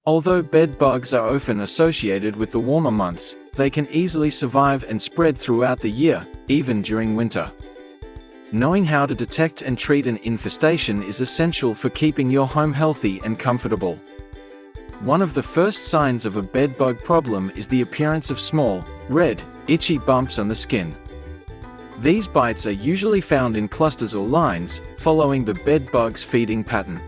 Although bed bugs are often associated with the warmer months, they can easily survive and spread throughout the year, even during winter. Knowing how to detect and treat an infestation is essential for keeping your home healthy and comfortable. One of the first signs of a bed bug problem is the appearance of small, red, itchy bumps on the skin. These bites are usually found in clusters or lines, following the bed bug's feeding pattern.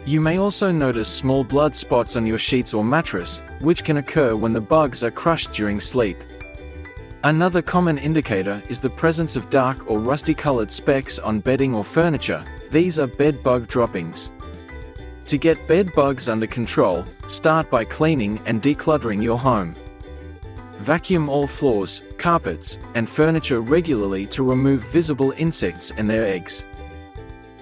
You may also notice small blood spots on your sheets or mattress, which can occur when the bugs are crushed during sleep. Another common indicator is the presence of dark or rusty-colored specks on bedding or furniture. These are bed bug droppings. To get bed bugs under control, start by cleaning and decluttering your home. Vacuum all floors, carpets, and furniture regularly to remove visible insects and their eggs.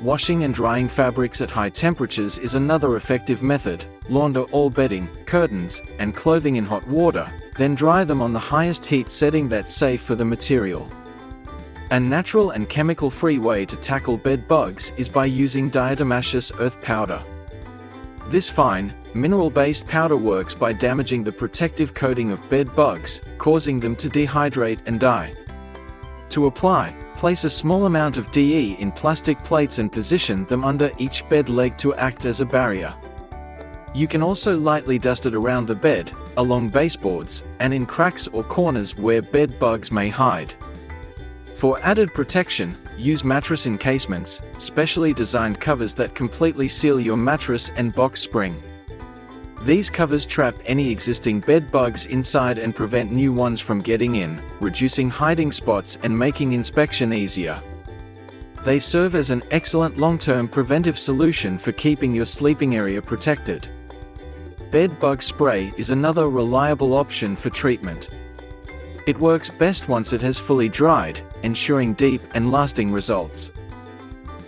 Washing and drying fabrics at high temperatures is another effective method. Launder all bedding, curtains, and clothing in hot water, then dry them on the highest heat setting that's safe for the material. A natural and chemical-free way to tackle bed bugs is by using diatomaceous earth powder. This fine, mineral-based powder works by damaging the protective coating of bed bugs, causing them to dehydrate and die. To apply, place a small amount of DE in plastic plates and position them under each bed leg to act as a barrier. You can also lightly dust it around the bed, along baseboards, and in cracks or corners where bed bugs may hide. For added protection, use mattress encasements, specially designed covers that completely seal your mattress and box spring. These covers trap any existing bed bugs inside and prevent new ones from getting in, reducing hiding spots and making inspection easier. They serve as an excellent long-term preventive solution for keeping your sleeping area protected. Bed bug spray is another reliable option for treatment. It works best once it has fully dried, ensuring deep and lasting results.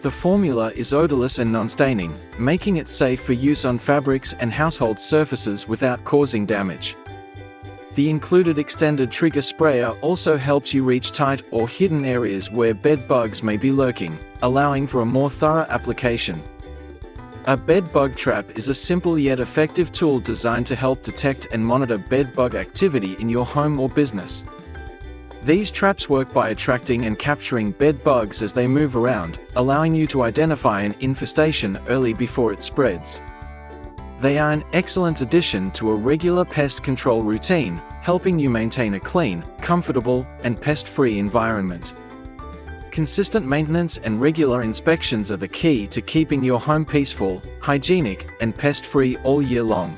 The formula is odorless and non-staining, making it safe for use on fabrics and household surfaces without causing damage. The included extended trigger sprayer also helps you reach tight or hidden areas where bed bugs may be lurking, allowing for a more thorough application. A bed bug trap is a simple yet effective tool designed to help detect and monitor bed bug activity in your home or business. These traps work by attracting and capturing bed bugs as they move around, allowing you to identify an infestation early before it spreads. They are an excellent addition to a regular pest control routine, helping you maintain a clean, comfortable, and pest-free environment. Consistent maintenance and regular inspections are the key to keeping your home peaceful, hygienic, and pest-free all year long.